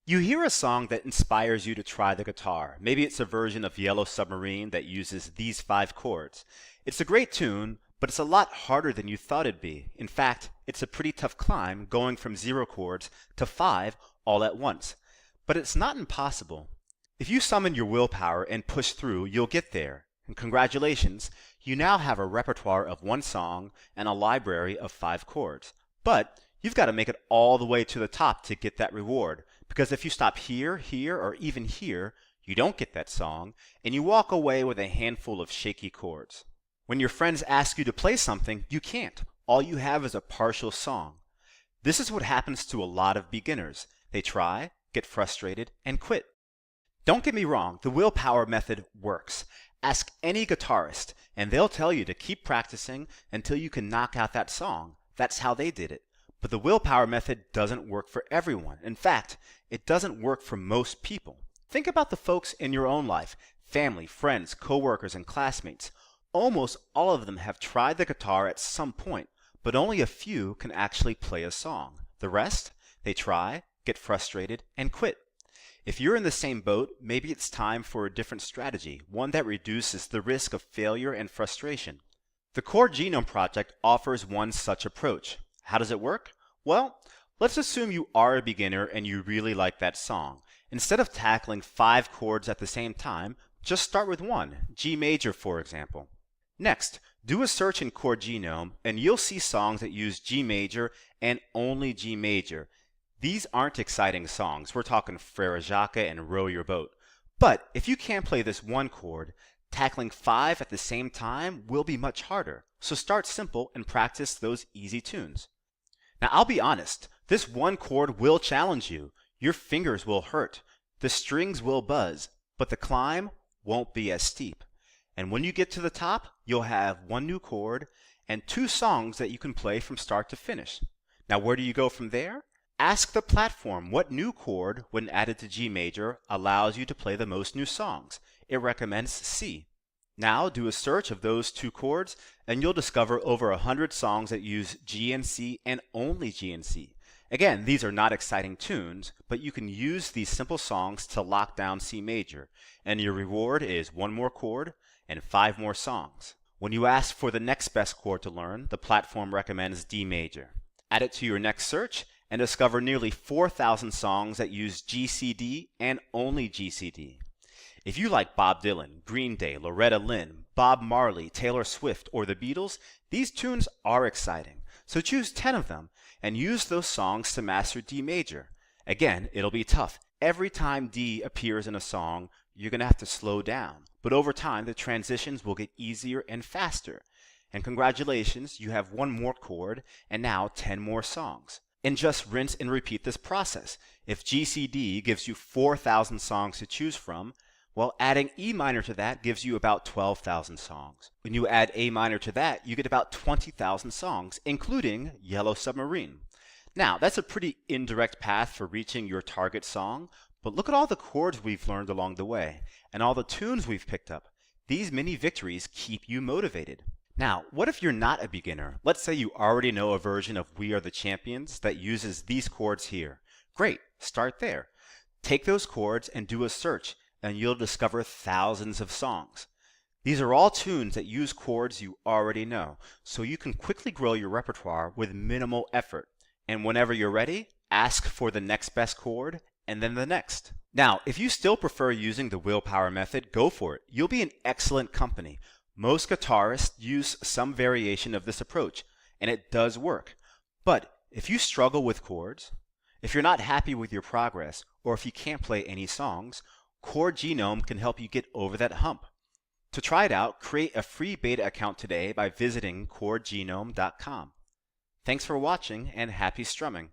You hear a song that inspires you to try the guitar. Maybe it's a version of Yellow Submarine that uses these 5 chords. It's a great tune, but it's a lot harder than you thought it'd be. In fact, it's a pretty tough climb going from 0 chords to 5 all at once. But it's not impossible. If you summon your willpower and push through, you'll get there. And congratulations, you now have a repertoire of 1 song and a library of 5 chords. But you've got to make it all the way to the top to get that reward, because if you stop here, here, or even here, you don't get that song, and you walk away with a handful of shaky chords. When your friends ask you to play something, you can't. All you have is a partial song. This is what happens to a lot of beginners. They try, get frustrated, and quit. Don't get me wrong, the willpower method works. Ask any guitarist, and they'll tell you to keep practicing until you can knock out that song. That's how they did it. But the willpower method doesn't work for everyone. In fact, it doesn't work for most people. Think about the folks in your own life, family, friends, coworkers, and classmates. Almost all of them have tried the guitar at some point, but only a few can actually play a song. The rest, they try, get frustrated, and quit. If you're in the same boat, maybe it's time for a different strategy, one that reduces the risk of failure and frustration. The Chord Genome Project offers one such approach. How does it work? Well, let's assume you are a beginner and you really like that song. Instead of tackling 5 chords at the same time, just start with 1, G major for example. Next, do a search in Chord Genome and you'll see songs that use G major and only G major. These aren't exciting songs. We're talking Frere Jacques and Row Your Boat. But if you can't play this 1 chord, tackling 5 at the same time will be much harder. So start simple and practice those easy tunes. Now I'll be honest, this 1 chord will challenge you. Your fingers will hurt, the strings will buzz, but the climb won't be as steep. And when you get to the top, you'll have 1 new chord and 2 songs that you can play from start to finish. Now where do you go from there? Ask the platform what new chord, when added to G major, allows you to play the most new songs. It recommends C. Now do a search of those 2 chords and you'll discover over 100 songs that use G and C and only G and C. Again, these are not exciting tunes, but you can use these simple songs to lock down C major, and your reward is 1 more chord and 5 more songs. When you ask for the next best chord to learn, the platform recommends D major. Add it to your next search and discover nearly 4,000 songs that use GCD and only GCD. If you like Bob Dylan, Green Day, Loretta Lynn, Bob Marley, Taylor Swift, or the Beatles, these tunes are exciting. So choose 10 of them and use those songs to master D major. Again, it'll be tough. Every time D appears in a song, you're going to have to slow down. But over time, the transitions will get easier and faster. And congratulations, you have 1 more chord and now 10 more songs. And just rinse and repeat this process. If GCD gives you 4,000 songs to choose from, well, adding E minor to that gives you about 12,000 songs. When you add A minor to that, you get about 20,000 songs, including Yellow Submarine. Now, that's a pretty indirect path for reaching your target song, but look at all the chords we've learned along the way, and all the tunes we've picked up. These mini victories keep you motivated. Now, what if you're not a beginner? Let's say you already know a version of We Are the Champions that uses these chords here. Great, start there. Take those chords and do a search, and you'll discover thousands of songs. These are all tunes that use chords you already know, so you can quickly grow your repertoire with minimal effort. And whenever you're ready, ask for the next best chord, and then the next. Now, if you still prefer using the willpower method, go for it. You'll be in excellent company. Most guitarists use some variation of this approach, and it does work. But if you struggle with chords, if you're not happy with your progress, or if you can't play any songs, Chord Genome can help you get over that hump. To try it out, create a free beta account today by visiting chordgenome.com. Thanks for watching and happy strumming.